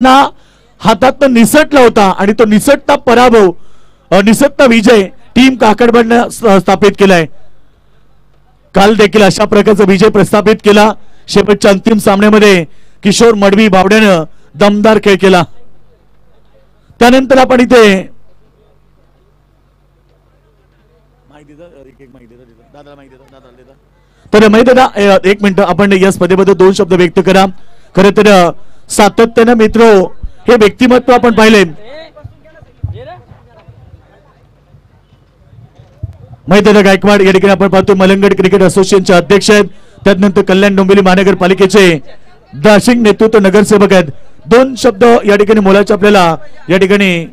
ना हातात निसटला होता आणि तो निसटता पराभव निसटता विजय टीम काकडबडनं स्थापित केलाय। काल देखील अशा प्रकारचा विजय प्रस्थापित केला। शेवटच्या अंतिम सामन्यामध्ये किशोर मडवी बावड्यानं दमदार खेळ केला। त्यानंतर आपण इथे तर माहिती दादा एक मिनिट आपण या स्पर्धेबद्दल दोन शब्द व्यक्त करा। खरं तर सातत्यानं मित्र हे व्यक्तिमत्व आपण पाहिले। मैदाना गायकवाड या ठिकाणी आपण पाहतो मलंगड क्रिकेट असोसिएशनचे अध्यक्ष आहेत। त्यानंतर कल्याण डोंबिवली महानगरपालिकेचे दाशिंग नेतृत्व नगरसेवक आहेत। दोन शब्द या ठिकाणी मोलाचे आपल्याला या ठिकाणी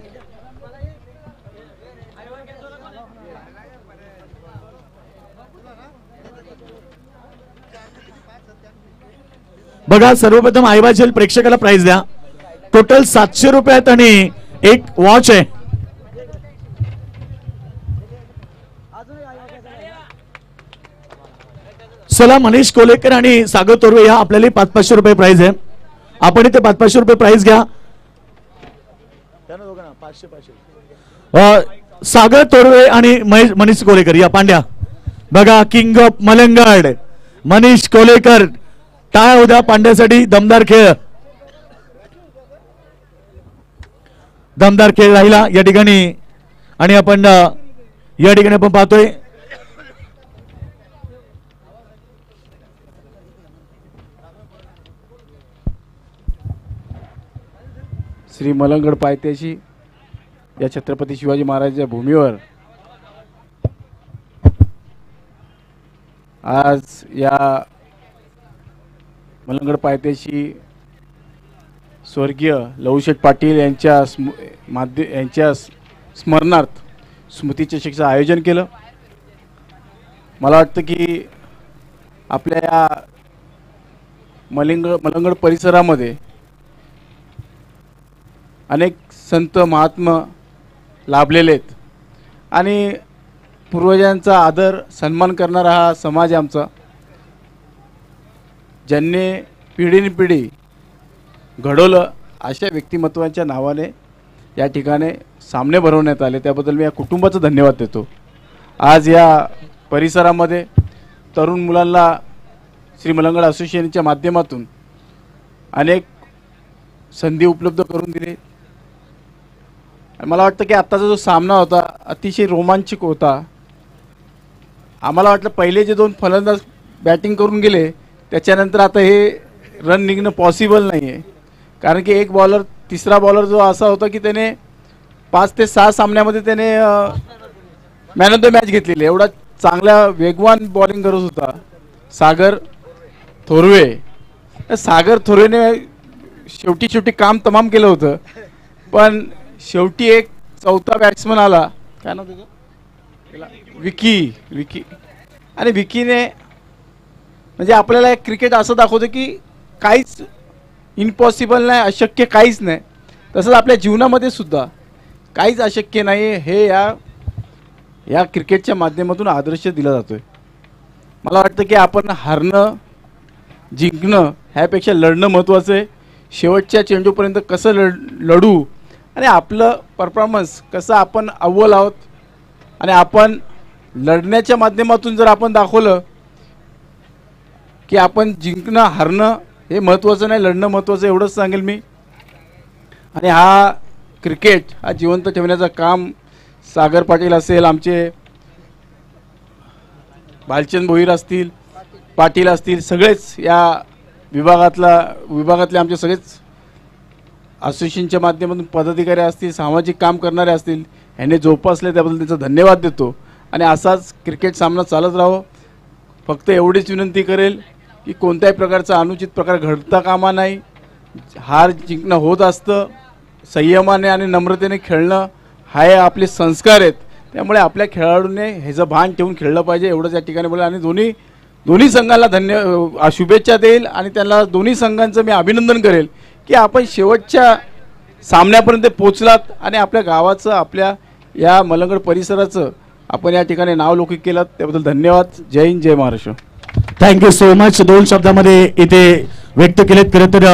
बघा। सर्वप्रथम आयवाजेल प्रेक्षकाला प्राइस द्या। टोटल 700 रुपयात आणि एक वॉच आहे। चला मनीष कोलेकर आणि सागर तोरवे या आपल्याला 500 रुपये प्राइस आहे। आपण इथे 500 रुपये प्राइस घ्या। सागर तोरवे आणि मनीष कोलेकर या पांड्या बघा। किंग ऑफ मलंगड मनीष कोलेकर टाळ्या उद्या पांड्यासाठी। दमदार खेळ राहिला या ठिकाणी आणि आपण या ठिकाणी आपण पाहतोय श्री मलंगड पायथ्याशी या छत्रपती शिवाजी महाराजांच्या भूमीवर आज या मलंगड पायथ्याशी स्वर्गीय लहूशेठ पाटील यांच्या स्मरणार्थ स्मृतिचषकाचं आयोजन केलं। मला वाटतं की आपल्या या मलंगड परिसरामध्ये अनेक संत महात्मा लाभलेले आहेत आणि पूर्वजांचा आदर सन्मान करणारा हा समाज आमचा, ज्यांनी पिढीनपिढी घडवलं अशा व्यक्तिमत्वांच्या नावाने या ठिकाणी सामने भरवण्यात आले। त्याबद्दल मी या कुटुंबाचं धन्यवाद देतो। आज या परिसरामध्ये तरुण मुलांना श्री मलंगड असोसिएशनच्या माध्यमातून अनेक संधी उपलब्ध करून दिली। मला वाटतं की आत्ताचा जो सामना होता अतिशय रोमांचक होता। आम्हाला वाटलं पहिले जे दोन फलंदाज बॅटिंग करून गेले त्याच्यानंतर आता हे रन निघणं पॉसिबल नाही आहे, कारण की एक बॉलर तिसरा बॉलर जो असा होता की त्याने 5 ते 6 सामन्यामध्ये त्याने मॅन ऑफ द मॅच घेतलेली। एवढा चांगला वेगवान बॉलिंग करत होता सागर थोरवे। सागर थोरवेने शेवटी काम तमाम केलं होतं, पण शेवटी एक चौथा बॅट्समन आला, काय नाव त्याचं, विकी आणि विकीने म्हणजे आपल्याला एक क्रिकेट असं दाखवतं की काहीच इम्पॉसिबल नाही, अशक्य काहीच नाही। तसंच आपल्या जीवनामध्ये सुद्धा काहीच अशक्य नाही हे या क्रिकेटच्या माध्यमातून आदर्श दिला जातोय। मला वाटतं की आपण हारणं जिंकणं ह्यापेक्षा लढणं महत्त्वाचं आहे। शेवटच्या चेंडूपर्यंत कसं लढू आणि आपलं परफॉर्मन्स कसं आपण अव्वल आहोत आणि आपण लढण्याच्या माध्यमातून जर आपण दाखवलं की आपण जिंकणं हारणं हे महत्त्वाचं नाही, लढणं महत्त्वाचं, एवढंच सांगेल मी। आणि हा क्रिकेट हा जिवंत ठेवण्याचं काम सागर पाटील असेल, आमचे भालचंद भोईर असतील, पाटील असतील, सगळेच या विभागातले आमचे सगळेच असोसिएशनच्या माध्यमातून पदाधिकारी असतील, सामाजिक काम करणारे असतील, ह्यांनी जोपासले त्याबद्दल त्यांचा धन्यवाद देतो। आणि असाच क्रिकेट सामना चालत राहो। फक्त एवढीच विनंती करेल की कोणत्याही प्रकारचा अनुचित प्रकार घडता कामा नाही। हार जिंकणं होत असतं, संयमाने आणि नम्रतेने खेळणं हे आपले संस्कार आहेत। त्यामुळे आपल्या खेळाडूंनी ह्याचं भान ठेवून खेळलं पाहिजे, एवढंच या ठिकाणी बोला। आणि दोन्ही संघाला शुभेच्छा देईल आणि त्यांना दोन्ही संघांचं मी अभिनंदन करेल की आपण शेवटच्या सामन्यापर्यंत पोहोचलात आणि आपल्या गावाचं, आपल्या या मलंगड परिसराचं आपण या ठिकाणी नावलौकिक केलं, त्याबद्दल धन्यवाद। जय हिंद, जय महाराष्ट्र। Thank you so much. दोन शब्दामध्ये इथे व्यक्त केलेत. खरं तर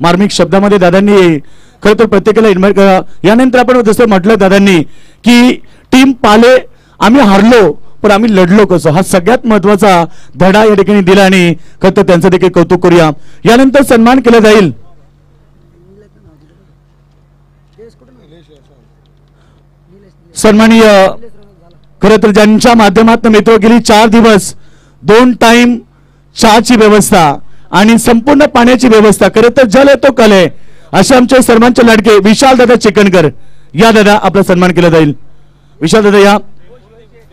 मार्मिक शब्दामध्ये दादांनी खरं तर प्रत्येकाला इन्व्हाइट करा. यानंतर आपण जसं म्हटलं दादांनी की टीम पाले आम्ही हारलो पण आम्ही लढलो कसं, हा सगळ्यात महत्वाचा धडा या ठिकाणी दिला आणि खरं तर त्यांचं देखील कौतुक करूया. यानंतर सन्मान केला जाईल सन्माननीय खरं तर ज्यांच्या माध्यमातून मित्र गेली 4 दिवस 2 टाइम चहाची व्यवस्था आणि संपूर्ण पाण्याची व्यवस्था, खरं तर जल येतो कल आहे असे आमचे सर्वांचे लाडके विशाल दादा चिकनकर या दादा आपला सन्मान केला जाईल. विशाल दादा या.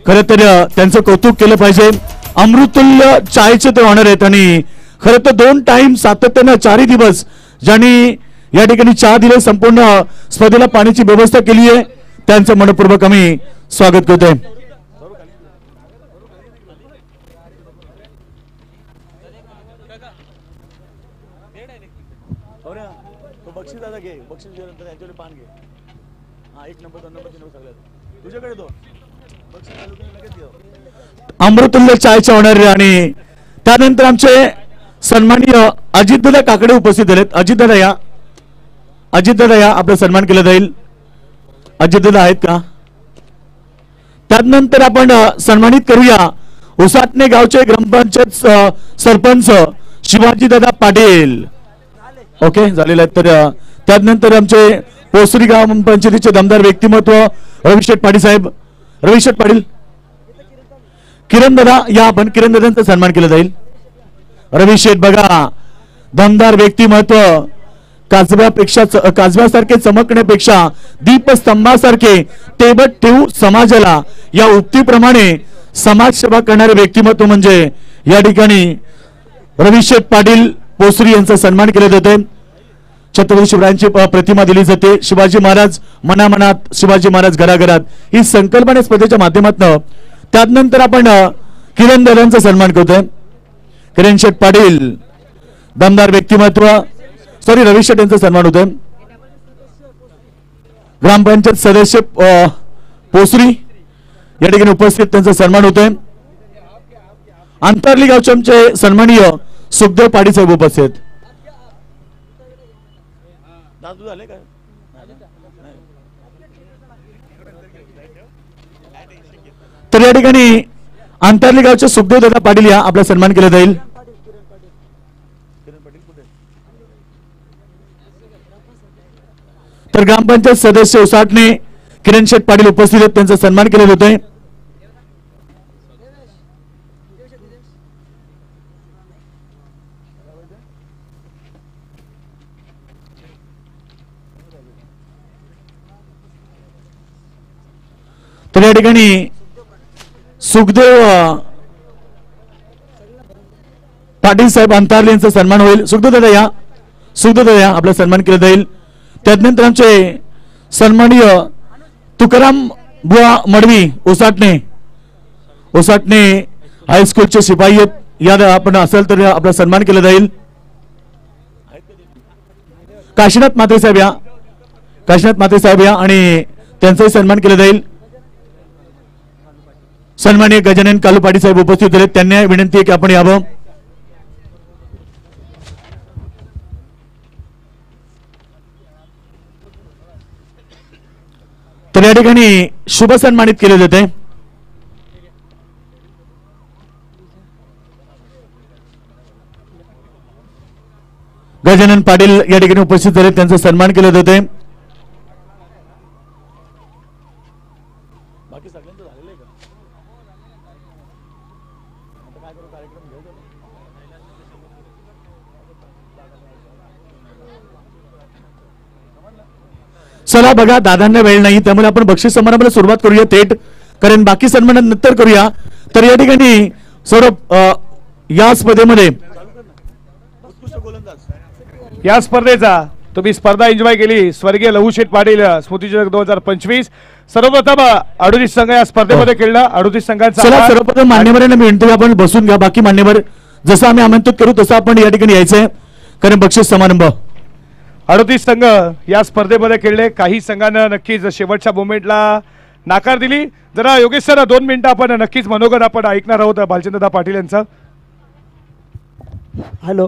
खरं तर त्यांचं कौतुक केलं पाहिजे. अमृतुल्य चायचे ते ऑनर आहेत आणि खरं तर 2 टाइम सातत्यानं 4 दिवस ज्यांनी या ठिकाणी चहा दिले, संपूर्ण स्पर्धेला पाण्याची व्यवस्था केली आहे, त्यांचं मनपूर्वक आम्ही स्वागत करतोय. बक्षीस दादा घे, बक्षीस दिल्यानंतर यांच्याकडे पान घे. हा 1 नंबर 2 नंबर 3 नंबर सगळ्यात तुझ्याकडे तो अमृतुल्य चायचे ऑनर आणि त्यानंतर आमचे सन्माननीय अजितदादा काकडे उपस्थित झालेत. अजितदादा या, अजितदादा या, आपला सन्मान केला जाईल. अजितदादा आहेत का? त्यानंतर आपण सन्मानित करूया उसाटणे गावचे ग्रामपंचायत सरपंच शिवाजीदादा पाटील. ओके झालेलं आहे. तर त्यानंतर आमचे पोसरी ग्रामपंचायतीचे दमदार व्यक्तिमत्व रविशेठ पाटील साहेब, रविशेठ पाटील, किरण दादा या, आपण किरण दादांचा सन्मान केला जाईल. रविशेठ बघा दमदार व्यक्तिमत्व, काजव्यापेक्षा काजव्यासारखे चमकण्यापेक्षा दीपस्तंभासारखे तेबत ठेवू समाजाला या उक्तीप्रमाणे समाजसेवा करणारे व्यक्तिमत्व म्हणजे या ठिकाणी रविशेठ पाटील पोसरी यांचा सन्मान केला जातोय. छत्रपती शिवरायांची प्रतिमा दिली जाते. शिवाजी महाराज मनामनात, शिवाजी महाराज घराघरात, ही संकल्पना स्पर्धेच्या माध्यमातून. त्यानंतर आपण किरण दादांचा सन्मान करतोय. किरण शेठ पाटील दमदार व्यक्तिमत्व, सॉरी रविशेठ यांचा सन्मान होतोय. ग्रामपंचायत सदस्य पोसरी या ठिकाणी उपस्थित, त्यांचा सन्मान होतोय. अंतरली गावचे आमचे सन्माननीय सुखदेव पाटील साहेब उपस्थित. तर या ठिकाणी अंतरली गावचे सुखदेव दादा पाटील या, आपला सन्मान केला जाईल. तर ग्रामपंचायत सदस्य उसाटणे किरण शेठ पाटील उपस्थित आहेत, त्यांचा सन्मान केला जातोय. तर या ठिकाणी सुखदेव पाटील साहेब अंतारले यांचा सन्मान होईल. सुखदेव दादा या, सुखदेव दादा या, आपला सन्मान केला जाईल. त्यानंतर आमचे सन्माननीय तुकाराम बुवा मडवी उसाटणे, उसाटणे हायस्कूलचे शिपाई आहेत, या आपण असेल तर आपला सन्मान केला जाईल. काशीनाथ माते साहेब या, काशीनाथ माते साहेब या आणि त्यांचाही सन्मान केला जाईल. सन्माननीय गजानन कालू पाटील साहेब उपस्थित झाले, त्यांना विनंती आहे की आपण यावं. तर या ठिकाणी शुभ सन्मानित केले जाते. गजानन पाटील या ठिकाणी उपस्थित झाले, त्यांचा सन्मान केले जाते. चला बघा दादांना वेळ नाही, त्यामुळे आपण बक्षीस समारंभाला सुरुवात करूया थेट, कारण बाकी सन्मान नंतर करूया. तर या ठिकाणी सौरभ या स्पर्धेमध्ये या स्पर्धेचा तुम्ही स्पर्धा एन्जॉय केली. स्वर्गीय लहूशेठ पाटील स्मृतिचषक 2025 सर्वप्रथम 38 संघ या स्पर्धेमध्ये खेळला. 38 संघांचा चला सर्वप्रथम मान्यवरांना मी विनंती आपण बसून घ्या. बाकी मान्यवर जसं आम्ही आमंत्रित करू तसं आपण या ठिकाणी यायचंय, कारण बक्षीस समारंभ 38 संघ या स्पर्धेमध्ये खेळले. काही संघांना नक्कीच शेवटच्या मोमेंटला नाकार दिली. जरा योगेश सर 2 मिनिटं आपण नक्कीच मनोगत आपण ऐकणार आहोत भालचंद्रदा पाटील यांचं. हॅलो,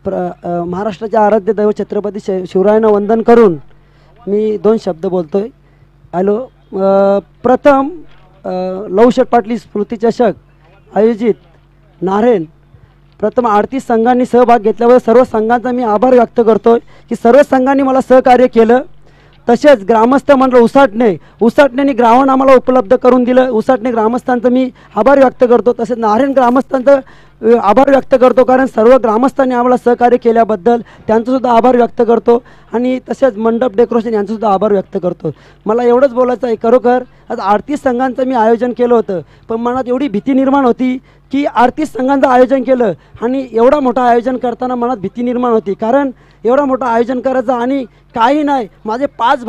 महाराष्ट्राचे आराध्य दैवत छत्रपती शिवरायांना वंदन करून मी 2 शब्द बोलतोय. हॅलो. प्रथम लवशेट पाटील स्मृती चषक आयोजित नारायण प्रथम 38 संघांनी सहभाग घेतल्यावर सर्व संघांचा मी आभार व्यक्त करतोय की सर्व संघांनी मला सहकार्य केलं. तसेच ग्रामस्थ मंडळ उसाटण्याने ग्राउंड आम्हाला उपलब्ध करून दिलं. उसाटणे ग्रामस्थांचं मी आभार व्यक्त करतो. तसेच नारायण ग्रामस्थांचं आभार व्यक्त करतो, कारण सर्व ग्रामस्थांनी आम्हाला सहकार्य केल्याबद्दल त्यांचंसुद्धा आभार व्यक्त करतो. आणि तसेच मंडप डेकोरेशन यांचंसुद्धा आभार व्यक्त करतो. मला एवढंच बोलायचं आहे, खरोखर आज 38 संघांचं मी आयोजन केलं होतं, पण मनात एवढी भीती निर्माण होती की 38 संघांचं आयोजन केलं आणि एवढा मोठं आयोजन करताना मनात भीती निर्माण होती. कारण एवढं मोठं आयोजन करायचं आणि काही नाही, माझे 5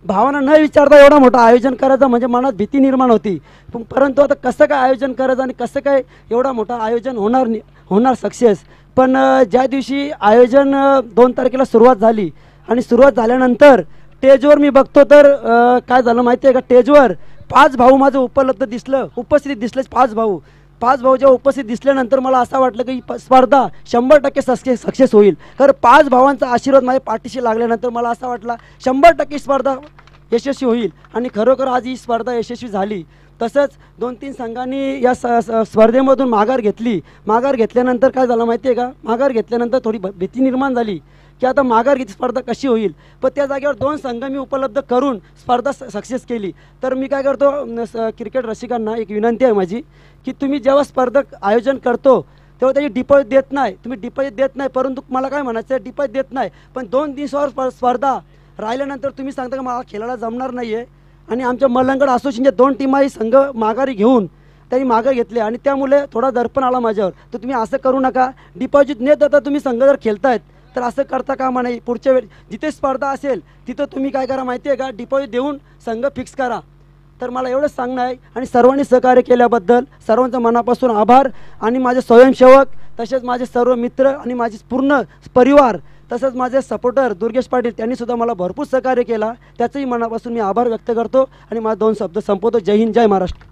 भावांना न विचारता एवढं मोठं आयोजन करायचं म्हणजे मनात भीती निर्माण होती. परंतु आता कसं काय आयोजन करायचं आणि कसं काय एवढं मोठं आयोजन होणार सक्सेस. पण ज्या दिवशी आयोजन 2 तारखेला सुरुवात झाली आणि सुरुवात झाल्यानंतर स्टेजवर मी बघतो तर काय झालं माहिती आहे का, स्टेजवर 5 भाऊ माझं उपस्थित दिसले. 5 भाऊ जेव्हा उपस्थित दिसल्यानंतर मला असं वाटलं की स्पर्धा 100% सक्सेस होईल. कारण 5 भावांचा आशीर्वाद माझ्या पाठीशी लागल्यानंतर मला असं वाटलं 100% स्पर्धा यशस्वी होईल. आणि खरोखर आज ही स्पर्धा यशस्वी झाली. तसंच 2-3 संघांनी या स्पर्धेमधून माघार घेतल्यानंतर काय झालं माहिती आहे का, माघार घेतल्यानंतर थोडी भीती निर्माण झाली की आता माघार घेतली स्पर्धा कशी होईल. पण त्या जागेवर 2 संघ मी उपलब्ध करून स्पर्धा सक्सेस केली. तर मी काय करतो, क्रिकेट रसिकांना एक विनंती आहे माझी की तुम्ही जेव्हा स्पर्धक आयोजन करतो तेव्हा त्याची डिपॉझिट देत नाही, तुम्ही डिपॉझिट देत नाही. परंतु मला काय म्हणायचं आहे, डिपॉझिट देत नाही पण 2 दिवसावर स्पर्धा राहिल्यानंतर तुम्ही सांगता की मला खेळायला जमणार नाही आहे. आणि आमच्या मल्लंगड असोसिएशनच्या 2 टीमाही संघ माघारी घेऊन त्यांनी माघार घेतले आणि त्यामुळे थोडा दर्पण आला माझ्यावर. तर तुम्ही असं करू नका, डिपॉझिट न देता तुम्ही संघ जर खेळतायत तर असं करता कामा नये. पुढच्या वेळी जिथे स्पर्धा असेल तिथं तुम्ही काय करा माहिती आहे का, डिपॉझिट देऊन संघ फिक्स करा. तर मला एवढंच सांगणं आहे. आणि सर्वांनी सहकार्य केल्याबद्दल सर्वांचा मनापासून आभार. आणि माझे स्वयंसेवक तसेच माझे सर्व मित्र आणि माझे पूर्ण परिवार तसंच माझे सपोर्टर दुर्गेश पाटील त्यांनीसुद्धा मला भरपूर सहकार्य केला, त्याचंही मनापासून मी आभार व्यक्त करतो. आणि माझे 2 शब्द संपवतो. जय हिंद, जय महाराष्ट्र.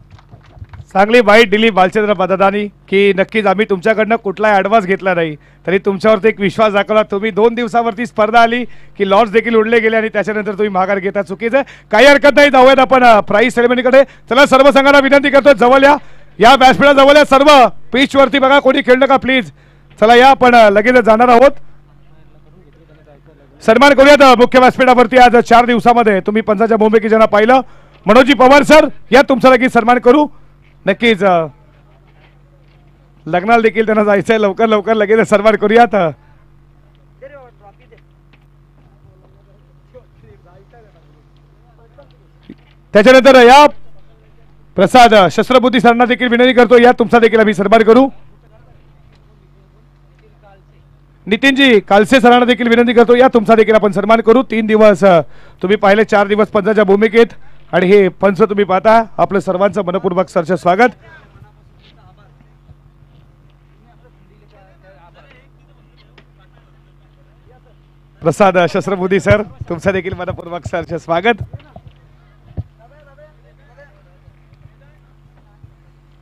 चांगली बाईट दिली बालचंद्र पदादानी की नक्कीच आम्ही तुमच्याकडनं कुठलाही ॲडव्हान्स घेतला नाही, तरी तुमच्यावरती एक विश्वास दाखवला. तुम्ही 2 दिवसावरती स्पर्धा आली की लॉस देखील उडले गेले आणि त्याच्यानंतर तुम्ही माघार घेता, चुकीचं आहे. काही हरकत नाही. जाऊयात आपण प्राईज सेरेमनीकडे. चला सर्व संघांना विनंती करतो, जवळ या व्यासपीठा जवळ या. सर्व पिचवरती बघा, कोणी खेळणं का प्लीज. चला या, आपण लगेच जाणार आहोत. सन्मान करूयात मुख्य व्यासपीठावरती. आज 4 दिवसामध्ये तुम्ही पंचाच्या भूमिके ज्यांना पाहिलं, मनोजी पवार सर या तुमचा लगेच सन्मान करू. नक्कीच लग्नाला देखील त्यांना जायचंय, लवकर लगेच सन्मान करूयात. त्याच्यानंतर या प्रसाद शस्त्रबुद्धी सरांना देखील विनंती करतो, या तुमचा देखील आम्ही सन्मान करू. नितीनजी कालसे सरांना देखील विनंती करतो, या तुमचा देखील आपण सन्मान करू. 3 दिवस तुम्ही पाहिले, 4 दिवस पंचाच्या भूमिकेत आणि हे पंच तुम्ही पाहता. आपलं सर्वांचं मनपूर्वक सरचे स्वागत. प्रसाद शस्त्रबुद्धी सर तुमचं देखील मनपूर्वक सरचे स्वागत.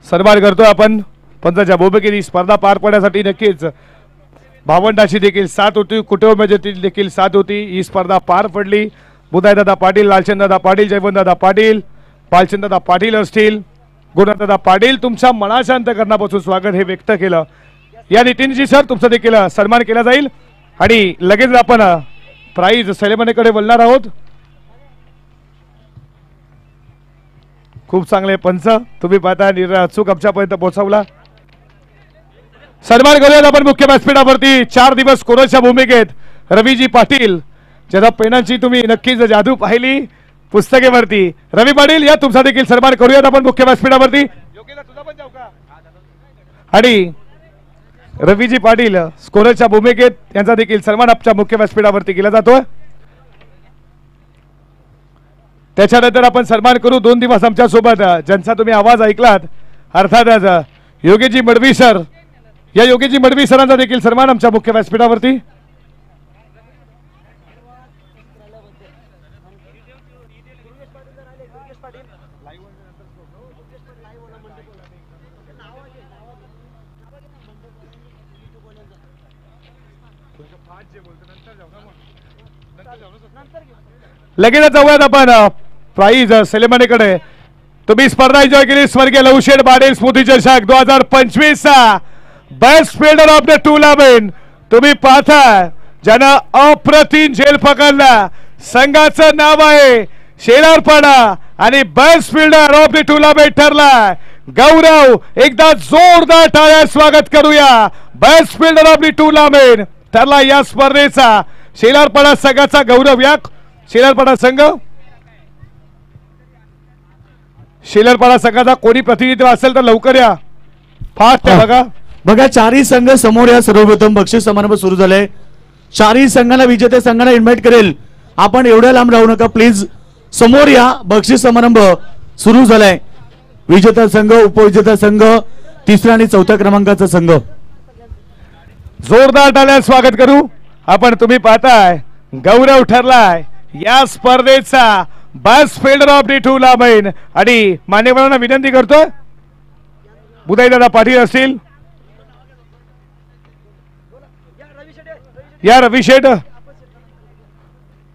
सन्मान करतो आपण पंचाच्या भूमिकेत. स्पर्धा पार पडण्यासाठी नक्कीच भावंडाची देखील साथ होती, कुटुंबाची देखील साथ होती. ही स्पर्धा पार पडली. बुधाईदादा पाटील, लालचंददादा पाटील, जयवंतदादा पाटील, बालचंददादा पाटील असतील, गुणदादा पाटील, तुमच्या मनाच्या अंतःकरणापासून स्वागत हे व्यक्त केलं. या नितीनजी सर तुमचा देखील सन्मान केला जाईल. आणि लगेच आपण प्राईज सेरेमनीकडे बोलणार आहोत. खूप चांगले पंच तुम्ही पाहता, अचूक आमच्यापर्यंत पोहोचवला. सन्मान करूयात आपण मुख्य व्यासपीठावरती. 4 दिवस कोरोनाच्या भूमिकेत रवीजी पाटील, ज्याचा पेनांची तुम्ही नक्कीच जादू पाहिली पुस्तकेवरती. रवी पाटील या तुमचा देखील सन्मान करूयात आपण मुख्य व्यासपीठावरती. आणि रवीजी पाटील स्कोरच्या भूमिकेत यांचा देखील सन्मान आमच्या मुख्य व्यासपीठावरती केला जातोय. त्याच्यानंतर आपण सन्मान करू 2 दिवस आमच्या सोबत ज्यांचा तुम्ही आवाज ऐकलात, अर्थातच योगेजी मडवी सर. या योगेजी मडवी सरांचा देखील सन्मान आमच्या मुख्य व्यासपीठावरती. लगेच जाऊयात आपण प्राइज सेरेमनीकडे. तुम्ही स्पर्धा एन्जॉय केली. स्वर्गीय लवशेठ पाटील स्मृती चषक 2025 चा best fielder of the tournament तुम्ही पाहता ज्यानं अप्रतिम झेल पकडला. संघाचं नाव आहे शेलारपाडा आणि best fielder of the tournament ठरला गौरव. एकदा जोरदार टाळ्या स्वागत करूया. Best fielder of the tournament ठरला या स्पर्धेचा शेलारपाडा संघाचा गौरव. या शेलारपाडा संघ शेलारपाडा संघाचा कोणी प्रतिनिधी असेल तर लवकर या. फास्ट आहे बघा. बघा चारही संघ समोर या. सर्वप्रथम बक्षीस समारंभ सुरू झालाय. चारही संघाला विजेत्या संघाला इन्व्हाइट करेल. आपण एवढ्या लांब राहू नका प्लीज. समोर या. बक्षीस समारंभ सुरू झालाय. विजेता संघ, उपविजेता संघ, तिसऱ्या आणि चौथ्या क्रमांकाचा संघ. जोरदार टाळ्या स्वागत करू आपण. तुम्ही पाहताय गौरव ठरलाय या स्पर्धेचा best fielder of the tournament. आणि मान्यवरांना विनंती करतो बुधाईदादा पाटील असतील या रवी शेठ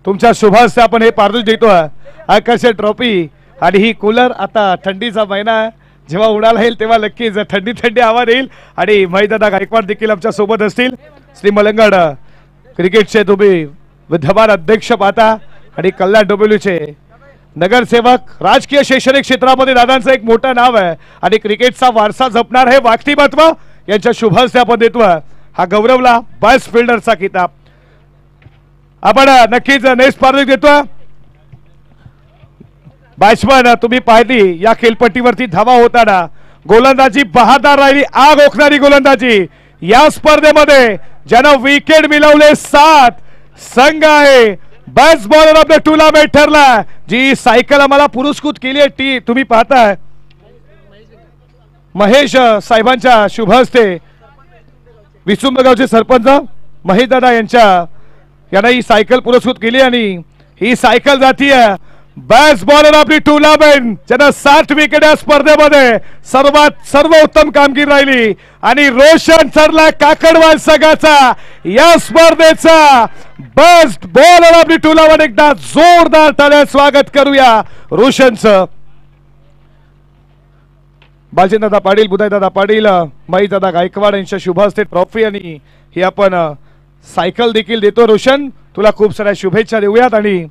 तुमच्या शुभास्ते आपण हे पारितोषिक देतोय. आकर्षक ट्रॉफी आणि ही कूलर. आता थंडीचा महिना आहे. जेव्हा उन्हाळा येईल तेव्हा नक्कीच थंडी थंडी आवाज येईल. आणि महिदादा गायकवाड देखील आमच्या सोबत असतील. श्री मलंगड क्रिकेटचे तुम्ही विद्यमान अध्यक्ष पाहता आणि कल्याण डोंबिवलीचे नगरसेवक. राजकीय शैक्षणिक क्षेत्रामध्ये दादांचं एक मोठं नाव आहे आणि क्रिकेटचा वारसा जपणार हे व्यक्तिमत्व यांच्या शुभास्ते आपण देतोय. हा गौरवला बेस्ट फिल्डरचा किताब आपण नक्कीच नेक्स्ट पारितोषिक देतोय. बॅट्समन तुम्ही पाहिली या खेळपट्टीवरती धावा होताना गोलंदाजी बहादार राहिली. आग ओकणारी गोलंदाजी या स्पर्धेमध्ये ज्यानं विकेट मिळवले 7 संघ आहे. Best bowler of the tournament ठरला. जी सायकल आम्हाला पुरस्कृत केली आहे ती तुम्ही पाहताय महेश साहेबांच्या शुभ हस्ते. विसुंबगावचे सरपंच महेश दादा यांना ही सायकल पुरस्कृत केली आणि ही सायकल जातीय best bowler of the tournament ज्यानं 7 विकेट या स्पर्धेमध्ये सर्वोत्तम कामगिरी राहिली. आणि रोशन ठरला काकडवाल संघाचा या स्पर्धेचा best bowler of the tournament. एकदा जोरदार टाळ्या स्वागत करूया रोशनचं. बालचंददादा पाटील, बुधाईदादा पाटील, महेशदादा गायकवाड यांच्या शुभ हस्ते ट्रॉफी आणि ही आपण सायकल देखील देतो. रोशन तुला खूप साऱ्या शुभेच्छा देऊयात. आणि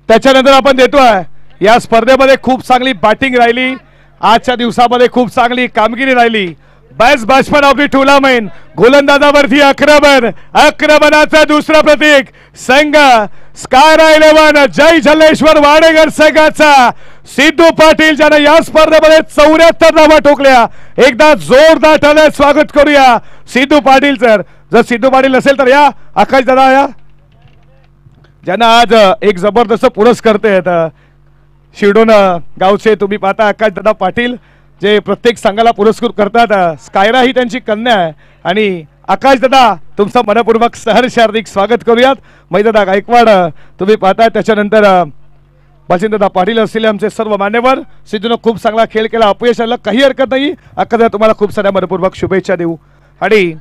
त्याच्यानंतर आपण देतोय या स्पर्धेमध्ये खूप चांगली बॅटिंग राहिली. आजच्या दिवसामध्ये खूप चांगली कामगिरी राहिली. Best batsman of the tournament गोलंदाजावरती आक्रमणाचं दुसरं प्रतीक संघ स्काय 11 जय जल्लेश्वर वाडेकर संघाचा सिद्धू पाटील ज्याने या स्पर्धेमध्ये 74 धावा ठोकल्या. एकदा जोरदार टाळ्या स्वागत करूया सिद्धू पाटील. जर सिद्धू पाटील नसेल तर या आकाश दादा या ज्यांना आज एक जबरदस्त पुरस्कार आहेत. शिरडोन गावचे तुम्ही पाहता आकाश दादा पाटील जे प्रत्येक संघाला पुरस्कृत करतात. स्कायरा ही त्यांची कन्या आहे. आणि आकाश दादा तुमचं मनपूर्वक सहर्ष हार्दिक स्वागत करूयात. महेशदादा गायकवाड तुम्ही पाहताय. त्याच्यानंतर बालचंददादा पाटील असलेले आमचे सर्व मान्यवर. सिद्धूनं खूप चांगला खेळ केला. अपयश आलं काही हरकत नाही. आकाश दादा तुम्हाला खूप साऱ्या मनपूर्वक शुभेच्छा देऊ. आणि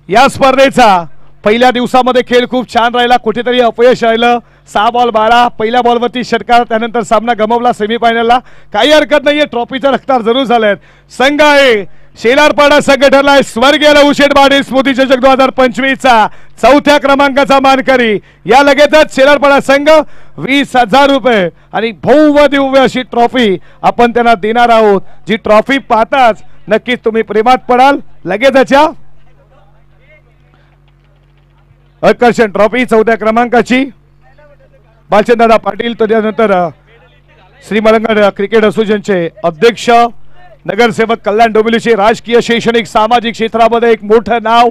या स्पर्धेचा पहिल्या दिवसामध्ये खेळ खूप छान राहिला. कुठेतरी अपयश राहिलं. 6 बॉल 12 पहिल्या बॉलवरती षटकार. त्यानंतर सामना गमावला सेमीफायनलला. काही हरकत नाहीये. ट्रॉफीचा रखतार जरूर झालाय. संघ आहे शेलारपाडा संघ ठरलाय स्वर्गीय लवशेठ पाटील स्मृती चषक 2025 चा 4थ्या क्रमांकाचा मानकरी. या लगेचच शेलारपाडा संघ 20,000 रुपये आणि भव्य दिव्य अशी ट्रॉफी आपण त्यांना देणार आहोत. जी ट्रॉफी पाहताच नक्कीच तुम्ही प्रेमात पडाल. लगेचच आकर्षण ट्रॉफी 4थ्या क्रमांकाची बालचंददादा पाटील. त्यानंतर श्री मलंगड क्रिकेट असोसिएशनचे अध्यक्ष नगरसेवक कल्याण डोंबिवलीचे राजकीय शैक्षणिक सामाजिक क्षेत्रामध्ये एक मोठं नाव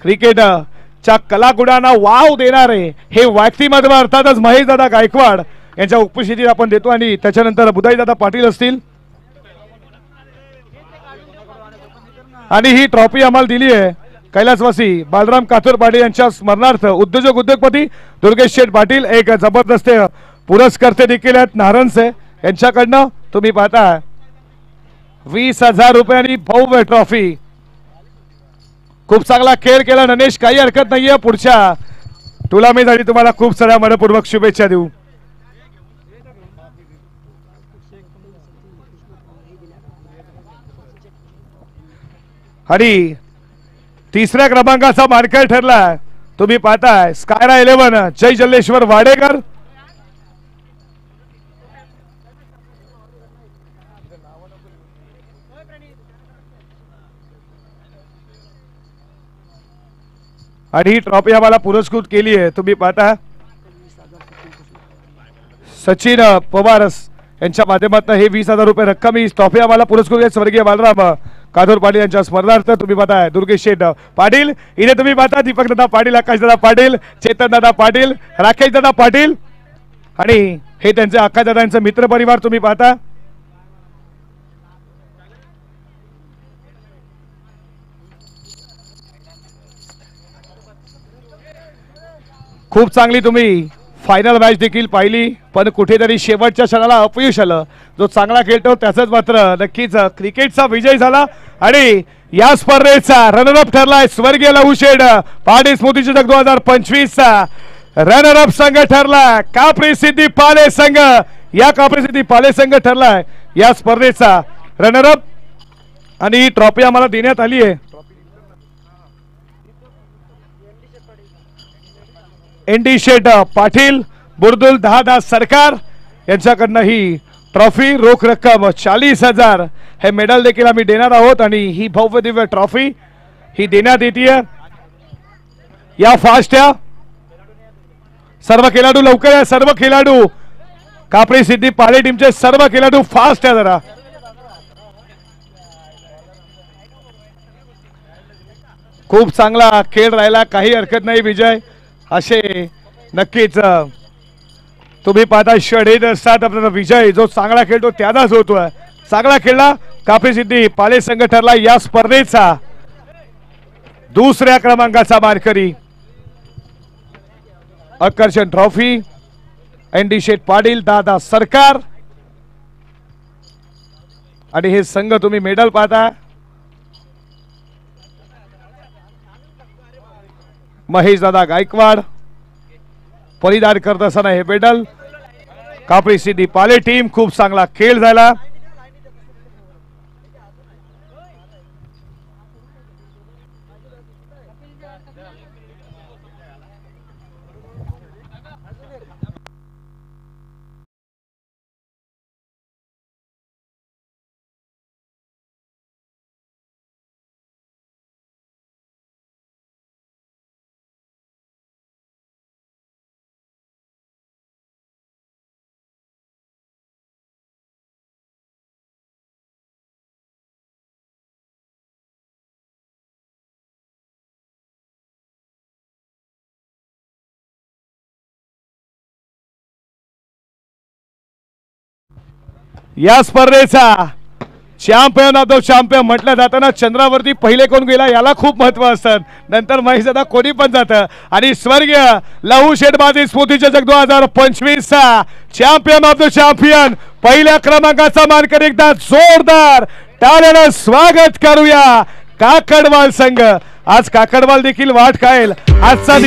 क्रिकेटच्या कलागुणांना वाव देणारे हे व्यक्तिमत्व अर्थातच महेशदादा गायकवाड यांच्या उपस्थितीत आपण देतो. आणि त्याच्यानंतर बुधाईदादा पाटील असतील आणि ही ट्रॉफी आम्हाला दिली आहे कैलासवासी बालराम काथोर पाटील यांच्या स्मरणार्थ उद्योजक उद्योगपती दुर्गेश शेठ पाटील एक जबरदस्त पुरस्कर्ते देखील आहेत नारायणसे यांच्याकडनं तुम्ही पाहता 20,000 रुपयांनी भव्य ट्रॉफी. खूप चांगला खेळ केला ननेश, काही हरकत नाहीये. पुढच्या टुर्नामेंटसाठी तुम्हाला खूप साऱ्या मनपूर्वक शुभेच्छा देऊ. आणि तिसऱ्या क्रमांकाचा मानकरी ठरला तुम्ही पाहताय स्कायरा 11 जय जल्लेश्वर वाडेकर. आणि ही ट्रॉफी आम्हाला पुरस्कृत केली आहे तुम्ही पाहता सचिन पवार यांच्या माध्यमातून हे 20,000 रुपये रक्कम ही ट्रॉफी आम्हाला पुरस्कृत आहे स्वर्गीय बालराम काथोर पाटील यांच्या स्मरणार्थ. तुम्ही पाहताय दुर्गेश शेठ पाटील, इथे तुम्ही पाहता दीपक दादा पाटील, आकाश दादा पाटील, चेतन दादा पाटील, राकेश दादा पाटील आणि हे त्यांचे आकाश दादांचे मित्र परिवार तुम्ही पाहता. खूप चांगली तुम्ही फायनल मॅच देखील पाहिली पण कुठेतरी शेवटच्या क्षणाला अपयश आलं. जो चांगला खेळतो त्याचाच मात्र नक्कीच क्रिकेटचा विजय झाला आणि या स्पर्धेचा रनरअप ठरलाय स्वर्गीय लहू शेठ पाटील स्मृतिचषक 2025 चा रनरअप संघ ठरला कापरी सिद्धी पाले संघ. या कापरी सिद्धी पाले संघ ठरलाय या स्पर्धेचा रनरअप आणि ही ट्रॉफी आम्हाला देण्यात आली आहे. एनडी शेठ पाटील बुर्दुल 10 सरकार यांच्याकडनं ही ट्रॉफी रोख रक्कम 40,000 हे मेडल देखील आम्ही देणार आहोत आणि ही भव्य दिव्य ट्रॉफी ही देण्यात येते. या फास्ट या सर्व खेळाडू लवकर या. सर्व खेळाडू कापरी सिद्धी पाले टीमचे सर्व खेळाडू फास्ट आहे जरा. खूप चांगला खेळ राहिला काही हरकत नाही विजय असे नक्कीच तुम्ही पाहता षडे असतात. आपला विजय जो चांगला खेळतो त्याचाच होतोय. चांगला खेळला कापरी सिद्धी पाले संघ ठरला या स्पर्धेचा दुसऱ्या क्रमांकाचा मानकरी. आकर्षण ट्रॉफी एनडी शेठ पाटील दादा सरकार आणि हे संघ तुम्ही मेडल पाहता. महेश दादा गायकवाड परिधान करत असताना हे मेडल. कापरी सिद्धी पाले टीम खूप चांगला खेळ झाला. या स्पर्धेचा चॅम्पियन ऑफ द चॅम्पियन म्हटलं जाताना चंद्रावरती पहिले कोण गेला याला खूप महत्व असतं. नंतर महेश दादा कोणी पण जातं आणि स्वर्गीय लहू शेठ पाटील स्मृतिचषक 2025 चा चॅम्पियन ऑफ द चॅम्पियन पहिल्या क्रमांकाचा मानकरी एकदा जोरदार टाळ्यानं स्वागत करूया काकडवाल संघ. आज काकडवाल देखील वाट खाईल. आजचा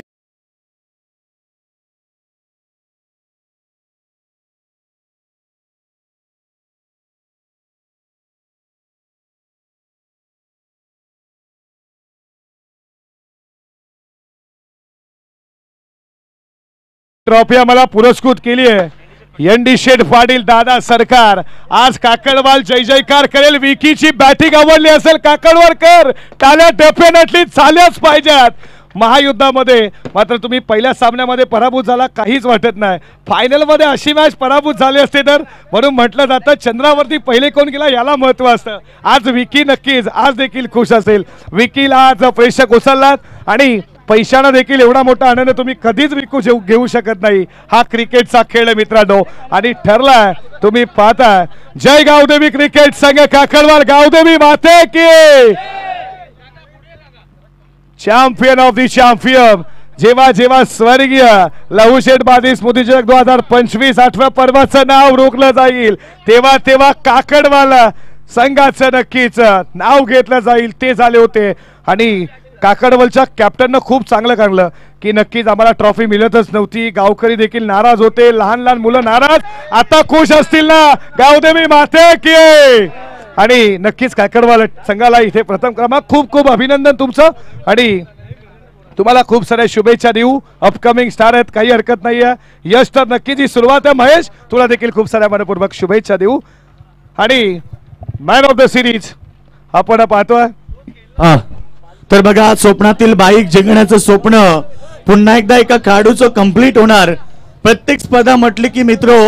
ट्रॉफी आम्हाला पुरस्कृत केली आहे एनडी शेठ पाटील दादा सरकार. आज काकडवाल जय जयकार करेल. विकीची बॅटिंग आवडली असेल काकडवालकर टाळ्या डेफिनेटली झाल्याच पाहिजेत. महायुद्धामध्ये मात्र तुम्ही पहिल्या सामन्यामध्ये पराभूत झाला काहीच वाटत नाही. फायनल मध्ये अशी मॅच पराभूत झाली असते तर म्हणून म्हटलं जातं चंद्रावरती पहिले कोण गेला याला महत्व असतं. आज विकी नक्कीच आज देखील खुश असेल. विकीला आज प्रेक्षक उचललात आणि पैशानं देखील एवढा मोठा आनंद तुम्ही कधीच विकू घेऊ शकत नाही. हा क्रिकेटचा खेळ आहे मित्रांनो आणि ठरलाय तुम्ही पाहताय. जय गावदेवी क्रिकेट संघ काकडवाल गावदेवी माते की चॅम्पियन ऑफ द चॅम्पियन, जेव्हा जेव्हा स्वर्गीय लहुशेठ बादी स्मृतिचषक 2025 8व्या पर्वाचं नाव रोखलं जाईल, तेव्हा तेव्हा काकडवाला संघाचं नक्कीच नाव घेतलं जाईल. ते झाले होते आणि काकडवलच्या कॅप्टननं खूप चांगलं काढलं की नक्कीच आम्हाला ट्रॉफी मिळतच नव्हती. गावकरी देखील नाराज होते, लहान लहान मुलं नाराज. आता खुश असतील ना, गावदेवी माते की. आणि नक्कीच काकडवाल संघाला इथे प्रथम क्रमांक. खूप खूप अभिनंदन तुमचं आणि तुम्हाला खूप साऱ्या शुभेच्छा देऊ. अपकमिंग स्टार आहेत, काही हरकत नाहीये. यश तर नक्कीच ही सुरुवात आहे. महेश, तुला देखील खूप साऱ्या मनपूर्वक शुभेच्छा देऊ. आणि मॅन ऑफ द सिरीज आपण पाहतोय. हा तर बघा, स्वप्नातील बाईक जिंकण्याचं स्वप्न पुन्हा एकदा एका खेळाडूचं कंप्लीट होणार. प्रत्येक स्पर्धा म्हटली की मित्र,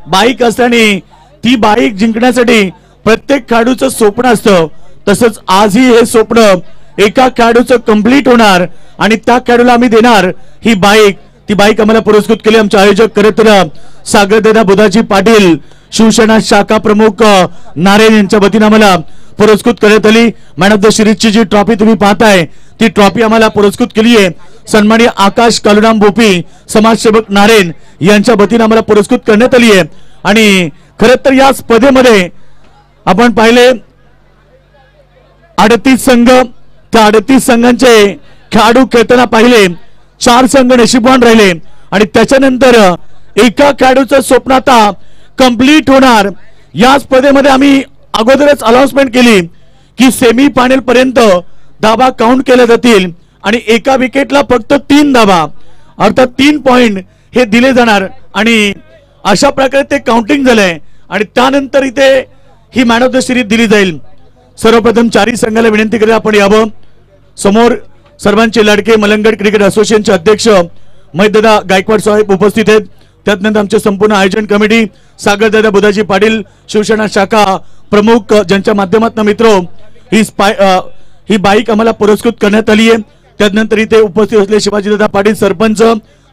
बाईक असल्याने ती बाईक जिंकण्यासाठी प्रत्येक खेळाडूचं स्वप्न असतं. तसंच आजही हे स्वप्न एका खेळाडूचं कंप्लीट होणार आणि त्या खेळाडूला आम्ही देणार ही बाईक. ती बाईक आम्हाला पुरस्कृत केली आमचे आयोजक करत सागरदादा बुधाजी पाटील, शिवसेना शाखा प्रमुख नारायण यांच्या वतीने आम्हाला पुरस्कृत करण्यात आली. मॅन ऑफ द सिरीजची जी ट्रॉफी तुम्ही पाहताय ती ट्रॉफी आम्हाला पुरस्कृत केली आहे सन्माननीय आकाश कालुराम बोपी, समाजसेवक नारायण यांच्या वतीने आम्हाला पुरस्कृत करण्यात आली आहे. आणि खरं तर या स्पर्धेमध्ये आपण पाहिले 38 संघ, त्या 38 संघांचे खेळाडू खेळताना पाहिले. 4 संघ नशीबवान राहिले आणि त्याच्यानंतर एका खेळाडूचं स्वप्न आता कंप्लीट होणार. या स्पर्धेमध्ये आम्ही अगोदरच अनाउन्समेंट केली की सेमी फायनल पर्यंत धाबा काउंट केले जातील आणि एका विकेटला फक्त 3 धाबा अर्थात 3 पॉइंट हे दिले जाणार आणि अशा प्रकारे ते काउंटिंग झालंय आणि त्यानंतर इथे he man of the series दिली जाईल. सर्वप्रथम 4 संघाला विनंती करूया आपण यावं. समोर सर्वांचे लाडके मलंगड क्रिकेट असोसिएशनचे अध्यक्ष महेशदादा गायकवाड साहेब उपस्थित आहेत. त्यानंतर आमचे संपूर्ण आयोजन कमिटी, सागरदादा बुधाजी पाटील, शिवसेना शाखा प्रमुख, ज्यांच्या माध्यमातून मित्र ही बाईक आम्हाला पुरस्कृत करण्यात आली आहे. त्यानंतर इथे उपस्थित असलेले शिवाजीदादा पाटील सरपंच,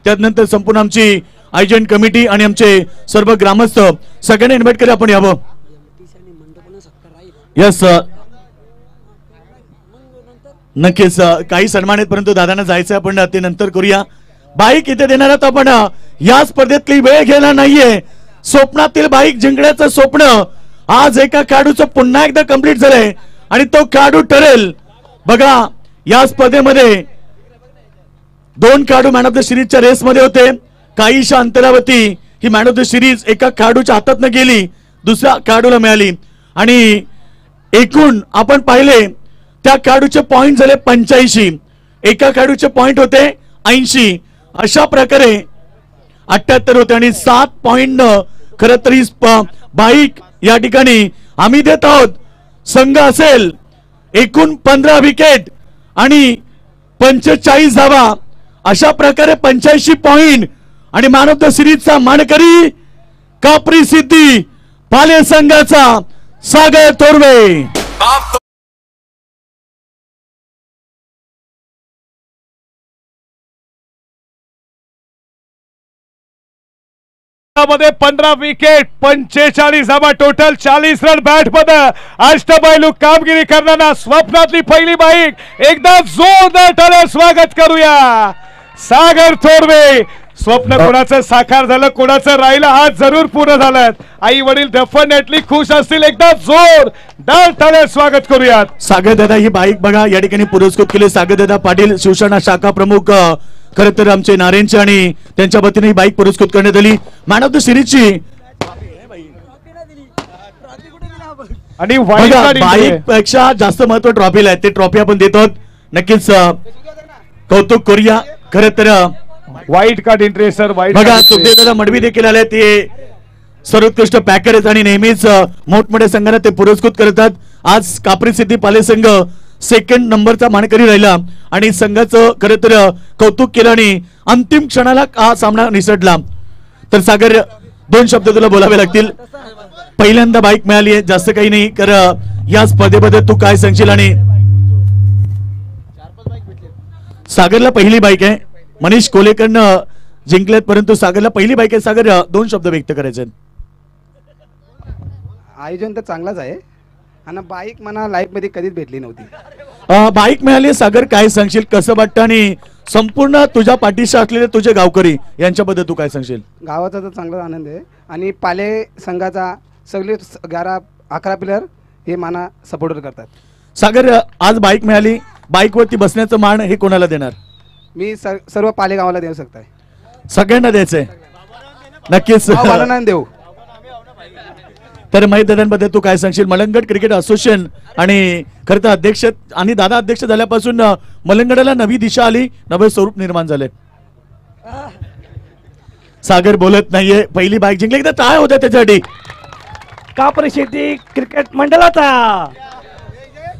त्यानंतर संपूर्ण आमची आयोजन कमिटी आणि आमचे सर्व ग्रामस्थ सगळ्यांनी इन्व्हाइट करूया आपण यावं. यस नक्कीच काही सन्मान आहेत परंतु दादांना जायचं आपण ते नंतर करूया. बाईक इथे देणार आहोत आपण. या स्पर्धेतली वेळ घेणार नाहीये. स्वप्नातील बाईक जिंकण्याचं स्वप्न आज एका खेळाडूचं पुन्हा एकदा कंप्लीट झालंय आणि तो खेळाडू ठरेल. बघा, या स्पर्धेमध्ये 2 खेळाडू मॅन ऑफ द सिरीजच्या रेसमध्ये होते. काहीशा अंतरावरती he man of the series एका खेळाडूच्या हातातनं गेली, दुसऱ्या खेळाडूला मिळाली आणि एकूण आपण पाहिले त्या खेळाडूचे पॉइंट झाले 85, एका खेळाडूचे पॉइंट होते 80. अशा प्रकारे 78 होते आणि 7 पॉइंट खरं तरी बाईक या ठिकाणी आम्ही देत आहोत. संघ असेल एकूण 15 विकेट आणि 45 धावा, अशा प्रकारे 85 पॉइंट आणि मॅन ऑफ द सिरीजचा मानकरी कापरी सिद्धी पाले संघाचा सागर थोरवे. मध्ये 15 विकेट, 45 धावा टोटल, 40 रन बॅट मध्ये अष्टपैलू कामगिरी करणारा स्वप्नातली पहिली बाईक. एकदा जोरदार टाळ्या स्वागत करूया सागर थोरवे. स्वप्न कोणाचं साकार झालं, कोणाचं राहिलं, आज जरूर पूर्ण झालं. आई वडील डेफिनेटली खुश असतील. एकदा जोरदार टाळ्या स्वागत करूयात. सागर दादा ही बाईक बघा या ठिकाणी पुरस्कृत केली सागरदादा पाटील, शिवसेना शाखा प्रमुख, खरं तर आमचे नारायणचे आणि त्यांच्या वतीने ही बाईक पुरस्कृत करण्यात आली. मॅन ऑफ द सिरीजची आणि बाईक पेक्षा जास्त महत्व ट्रॉफीला आहे. ते ट्रॉफी आपण देतो नक्कीच, कौतुक करूया. खरं तर white card interest sir. White बघा सुखदेव मडवी देखील आले, ते सर्वोत्कृष्ट पॅकर आहेत आणि नेहमीच मोठमोठ्या संघांना ते पुरस्कृत करतात. आज कापरी सिद्धी पाले संघ 2nd नंबरचा मानकरी राहिला आणि संघाचं खरं तर कौतुक केलं आणि अंतिम क्षणाला हा सामना निसटला. तर सागर 2 शब्द तुला बोलावे लागतील. पहिल्यांदा बाईक मिळाली आहे, जास्त काही नाही. कर या स्पर्धेबद्दल तू काय सांगशील? आणि सागरला पहिली बाईक आहे, मनीष कोलेकरनं जिंकलेत परंतु सागरला पहिली बाईक आहे. सागर 2 शब्द व्यक्त करायचे. आयोजन तर चांगलाच आहे आणि बाईक मला लाईफ मध्ये कधीच भेटली नव्हती. बाईक मिळाली सागर, काय सांगशील, कसं वाटतं आणि संपूर्ण तुझ्या पाठीशी असलेले तुझे गावकरी यांच्याबद्दल तू काय सांगशील? गावाचा तर चांगला आनंद आहे आणि पाले संघाचा सगळे 11 प्लेयर हे माना सपोर्ट करतात. सागर, आज बाईक मिळाली, बाईकवरती बसण्याचं मान हे कोणाला देणार? मी सर्व पाले गावाला देऊ शकताय. सगळ्यांना द्यायचंय नक्कीच. देऊ. तर महेश दादांबद्दल तू काय सांगशील? मलंगड क्रिकेट असोसिएशन आणि खरं तर अध्यक्ष आणि दादा अध्यक्ष झाल्यापासून मलंगडाला नवी दिशा आली, नवे स्वरूप निर्माण झाले. सागर बोलत नाहीये, पहिली बाईक जिंकली, एकदा काय होतं त्याच्यासाठी? कापरी शेती क्रिकेट मंडळाचा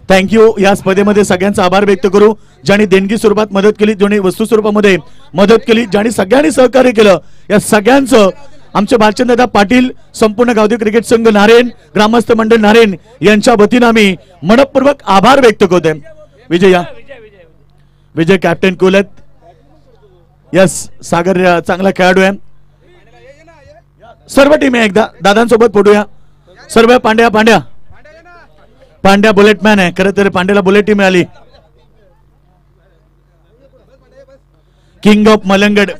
थँक्यू. या स्पर्धेमध्ये सगळ्यांचा आभार व्यक्त करू, ज्यांनी देणगी स्वरूपात मदत केली, ज्यांनी वस्तू स्वरूपामध्ये मदत केली, ज्यांनी सगळ्यांनी सहकार्य केलं, या सगळ्यांचं आमचे भालचंद्रदादा पाटील, संपूर्ण गावदेव क्रिकेट संघ नारायण, ग्रामस्थ मंडळ नारायण यांच्या वतीनं आम्ही मनपूर्वक आभार व्यक्त करतोय. विजय या, विजय कॅप्टन कुलत. यस, सागर चांगला खेळाडू आहे. सर्व टीम आहे, एकदा दादांसोबत पडूया. सर्व पांड्या पांड्या पांड्या बुलेटमॅन आहे. खरं तर पांड्याला बुलेट टीम मिळाली. किंग ऑफ मलंगड,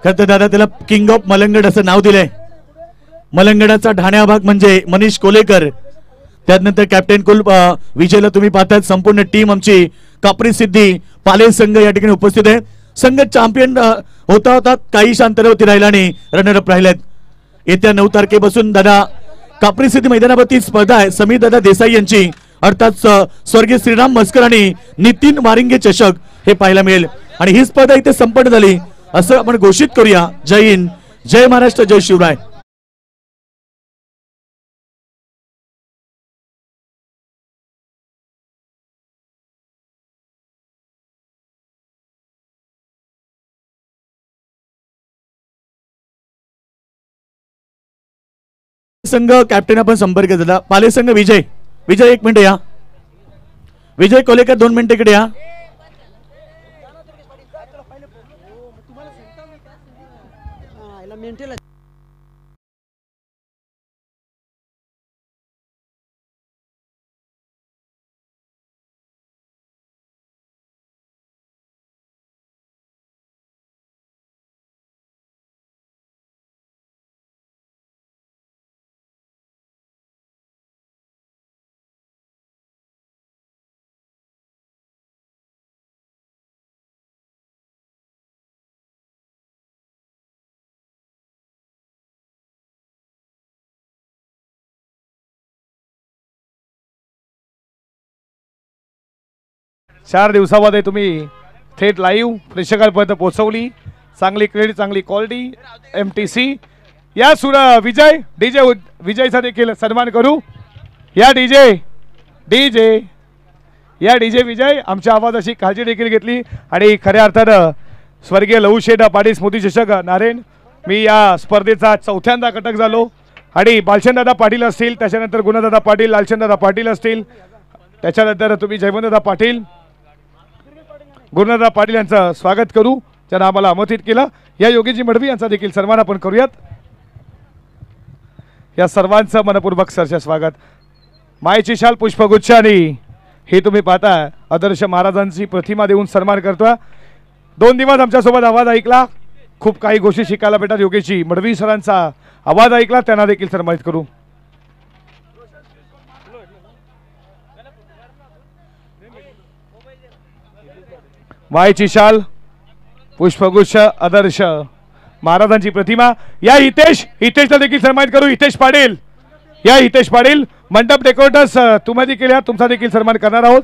खरं तर दादा त्याला किंग ऑफ मलंगड असं नाव दिलंय. मलंगडाचा ढाण्या भाग म्हणजे मनीष कोलेकर, त्यानंतर कॅप्टन कुल विजयला तुम्ही पाहतात. संपूर्ण टीम आमची कापरी सिद्धी पाले संघ या ठिकाणी उपस्थित आहे. संघ चॅम्पियन होता होता काही शांतरावरती राहिला आणि रनरअप राहिलेत. येत्या 9 तारखेपासून दादा कापरी सिद्धी मैदानावरती स्पर्धा आहे. समीर दादा देसाई यांची, अर्थात स्वर्गीय श्रीराम मस्कर आणि नितीन वारिंगे चषक हे पाहायला मिळेल. आणि ही स्पर्धा इथे संपन्न झाली असं आपण घोषित करूया. जय हिंद, जय महाराष्ट्र, जय शिवराय. संघ कॅप्टन आपण संपर्क झाला. पाले संघ विजय, विजय 1 मिनिट या. विजय कोलेकर 2 मिनिट इकडे या. चार दिवसामध्ये तुम्ही थेट लाईव्ह प्रेक्षकांपर्यंत पोहोचवली. चांगली क्रेडिट, चांगली क्वालिटी, MTC. या विजय डीजे विजयचा देखील सन्मान करू. या डीजे या डीजे विजय आमच्या आवाजाची काळजी देखील घेतली आणि खऱ्या अर्थानं स्वर्गीय लहूशेठ पाटील स्मृती चषक नारायण, मी या स्पर्धेचा 4थ्यांदा घटक झालो आणि बालचंददादा पाटील असतील, त्याच्यानंतर गुणदादा पाटील, लालचंददादा पाटील असतील, त्याच्यानंतर तुम्ही जयवंतदादा पाटील, गुरुदादा पाटील यांचं स्वागत करू, ज्यांना आम्हाला आमंत्रित केलं. या योगीजी मडवी यांचा देखील सन्मान आपण करूयात. या सर्वांचं मनपूर्वक सरचे स्वागत. मायेची शाल, पुष्पगुच्छ आणि हे तुम्ही पाहता आदर्श महाराजांची प्रतिमा देऊन सन्मान करतोय. 2 दिवस आमच्यासोबत आवाज ऐकला, खूप काही गोष्टी शिकायला भेटतात. योगेशजी मडवी सरांचा आवाज ऐकला, त्यांना देखील सन्मानित करू. मायेची शाल, पुष्पगुच्छ, आदर्श महाराजांची प्रतिमा. या हितेशला देखील सन्मानित करू. हितेश पाटील, या हितेश पाटील मंडप डेकोरेटर्स तुम्ही देखील या, तुमचा देखील सन्मान करणार आहोत.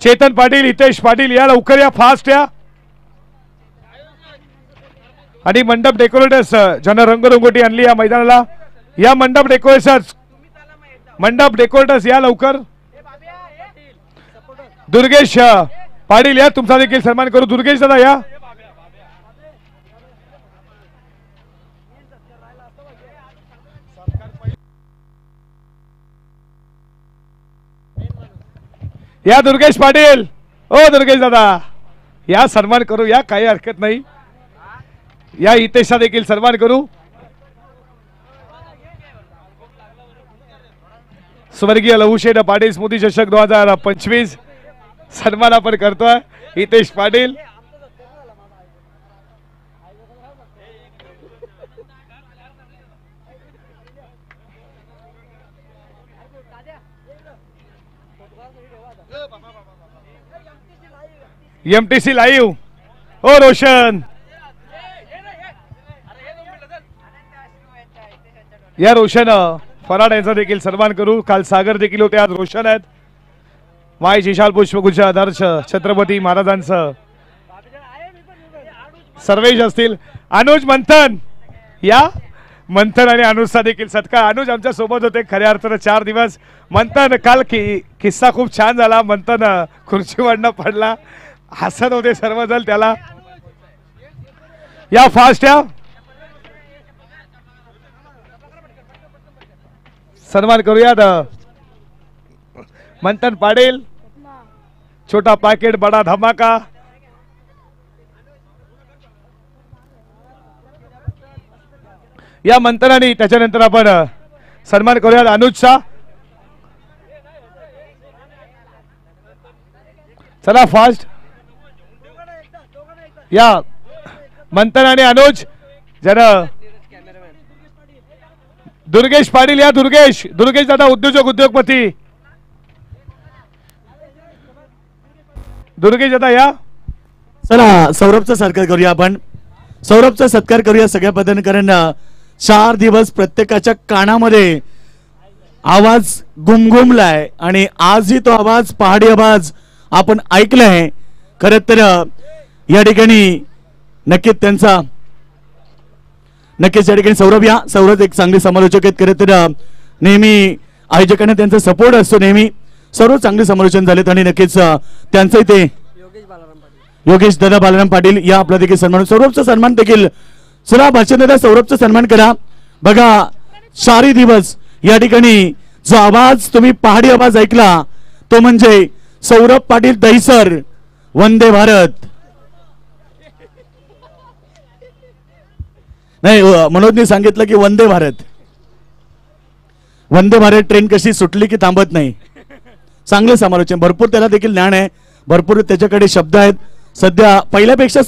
चेतन पाटील, हितेश पाटील या लवकर या, फास्ट या. आणि मंडप डेकोरेटर्स ज्यांना रंगरंगोटी आणली या मैदानाला, या मंडप डेकोरेटर्स या लवकर. दुर्गेश पाटील या, तुमचा देखील सन्मान करू. दुर्गेश दादा या. या दुर्गेश पाटील, ओ दुर्गेश दादा या, सन्मान करू या, काही हरकत नाही. या हितेशचा देखील सन्मान करू. स्वर्गीय लहुशेठ पाटील स्मृती चषक 2025 सन्मान आपण करतोय हितेश पाटील. MTC live. ओ रोशन, या रोशन फराड यांचा देखील सन्मान करू. काल सागर देखील होते, आज रोशन आहेत. वाय विशाल पुष्पगुच्छ आदर्श छत्रपती महाराजांचं सर्वेश असतील. अनुज मंथन, या मंथन आणि अनुजचा देखील सत्कार. अनुज आमच्या सोबत होते खऱ्या अर्थानं 4 दिवस. मंथन काल किस्सा खूप छान झाला. मंथन खुर्चीवरनं पडला, हसत होते सर्वजण त्याला. या फास्ट या, सन्मान करूयात. मंथन पाटील, छोटा पॅकेट बडा धमाका. या मंथन आणि त्याच्यानंतर आपण सन्मान करूयात अनुजचा. चला फास्ट या, मंथन आणि अनुज. जरा दुर्गेश पाटील या. दुर्गेश दादा उद्योजपती. दुर्गेश दादा या. चला सौरभचा सत्कार करूया आपण. सौरभचा सत्कार करूया सगळ्या पदाधिकाऱ्यांना. 4 दिवस प्रत्येकाच्या कानामध्ये आवाज घुमघुमलाय आणि आजही तो आवाज, पहाडी आवाज आपण ऐकलाय. खरं तर या ठिकाणी नक्कीच या ठिकाणी सौरभ या. सौरभ एक चांगले समालोचक आहेत. खरं तर नेहमी आयोजकांना त्यांचा सपोर्ट असतो नेहमी. सर्व चांगले समालोचन झालेत आणि नक्कीच त्यांचं इथे योगेश दादा बालाराम पाटील या आपला देखील सन्मान. सौरभचा सन्मान देखील. चला भाषण दादा सौरभचा सन्मान करा. बघा 4 दिवस या ठिकाणी जो आवाज तुम्ही पहाडी आवाज ऐकला तो म्हणजे सौरभ पाटील दहिसर. वंदे भारत. नाही, मनोजने सांगितलं की वंदे भारत. वंदे भारत ट्रेन कशी सुटली की थांबत नाही. चांगले समालोचन, भरपूर त्याला देखील ज्ञान आहे, भरपूर त्याच्याकडे शब्द आहेत. सध्या पहिल्यापेक्षा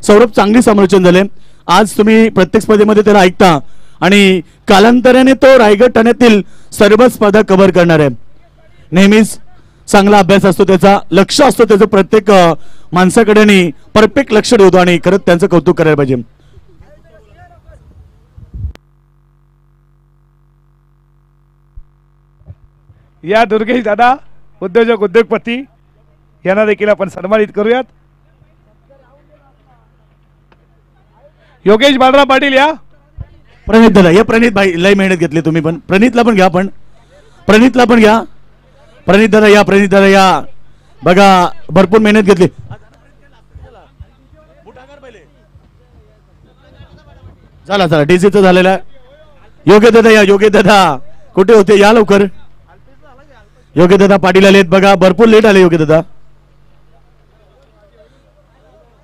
सौरभ चांगली समालोचन झाले. आज तुम्ही प्रत्येक स्पर्धेमध्ये त्याला ऐकता आणि कालांतराने तो रायगड ठाण्यातील सर्व स्पर्धा कव्हर करणार आहे. नेहमीच चांगला अभ्यास असतो त्याचा, लक्ष असतो त्याचं प्रत्येक माणसाकडे परफेक्ट लक्ष ठेवतो आणि खरंच त्यांचं कौतुक करायला पाहिजे. या दुर्गेश दादा उद्योजपती यांना देखील आपण सन्मानित करूयात. योगेश बाळराम पाटील या. प्रणित दादा या. प्रणित भाई लय मेहनत घेतली तुम्ही पण. प्रणितला पण घ्या. प्रणितला पण घ्या. प्रणित दादा या. प्रणित दादा या. बघा भरपूर मेहनत घेतली. चला डीसीचं झालेलं आहे. योग्य दादा या. योग्य दादा कुठे होते, या लवकर. योग्य दादा पाटील आलेत. बघा भरपूर लेट आले योग्य दादा.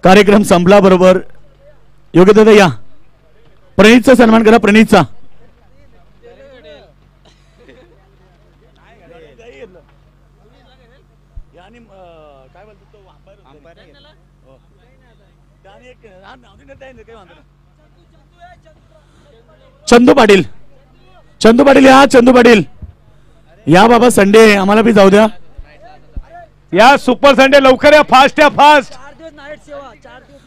कार्यक्रम संपला बरोबर. योग्य दादा या. प्रणितचा सन्मान करा. प्रणितचा. चंदू पाटील. चंदू पाटील या. चंदू पाटील या. बाबा संडे आम्हाला बी जाऊ द्या. या सुपर संडे लवकर या. फास्ट या. फास्ट.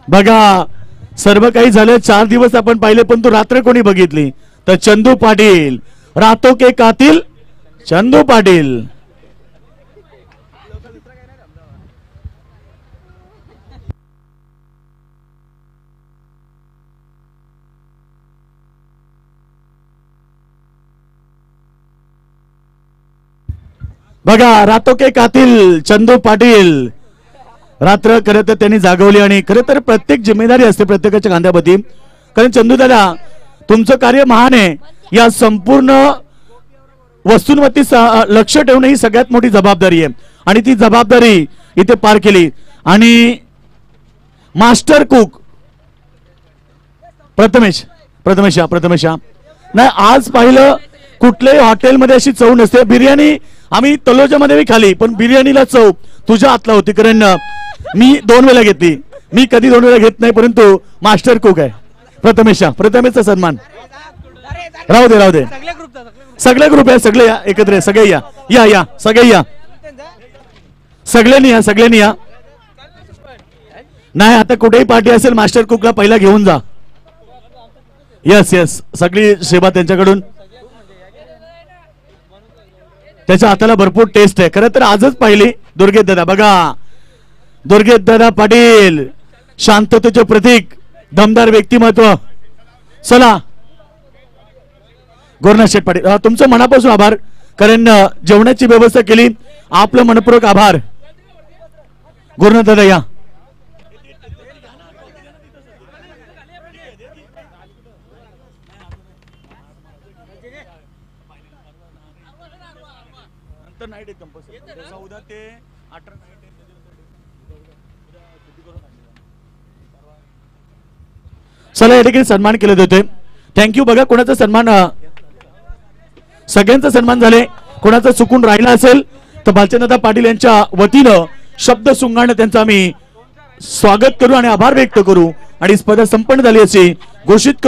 बघा सर्व काही झालं. 4 दिवस आपण पाहिले पण तो रात्र कोणी बघितली तर चंदू पाटील. रातों के कातिल चंदू पाटील. बघा रातों के कातिल चंदू पाटील. रात्र खरं तर त्यांनी जागवली आणि खरं तर प्रत्येक जिम्मेदारी असते प्रत्येकाच्या खांद्यावरती. कारण चंदू दादा तुमचं कार्य महान आहे. या संपूर्ण वस्तूंवरती लक्ष ठेवणं ही सगळ्यात मोठी जबाबदारी आहे आणि ती जबाबदारी इथे पार केली. आणि मास्टर कुक प्रथमेश नाही आज पाहिलं कुठल्याही हॉटेलमध्ये अशी चव नसते. बिर्याणी आम्ही तलोजामध्ये खाली, पण बिर्याणीला चव तुझ्या हातला होती, कारण मी 2 वेळा घेतली. मी कधी 2 वेळा घेत नाही, परंतु मास्टर कुक आहे प्रथमेशचा सन्मान. राहू दे सगळे ग्रुप आहे, सगळे या एकत्र, सगळे या सगळे या, सगळ्यांनी या. नाही आता कुठेही पार्टी असेल मास्टर कुकला पहिला घेऊन जा. यस सगळी सेवा त्यांच्याकडून. त्याच्या हाताला भरपूर टेस्ट आहे. खरं तर आजच पाहिली दुर्गेश दादा. बघा दुर्गेश दादा पाटील, शांततेचे प्रतीक, दमदार व्यक्तिमत्व. चला गोरनाथ शेठ पाटील, तुमचं मनापासून आभार, कारण जेवणाची व्यवस्था केली. आपलं मनपूर्वक आभार. गोरनाथ दादा या. चला या ठिकाणी सन्मान केले जाते. थँक्यू. बघा कोणाचा सन्मान, सगळ्यांचा सन्मान झाले. कोणाचा चुकून राहिला असेल तर भालचंद्रदादा पाटील यांच्या वतीनं शब्द सुंगाने त्यांचा आम्ही स्वागत करू आणि आभार व्यक्त करू आणि स्पर्धा संपन्न झाली अशी घोषित करू.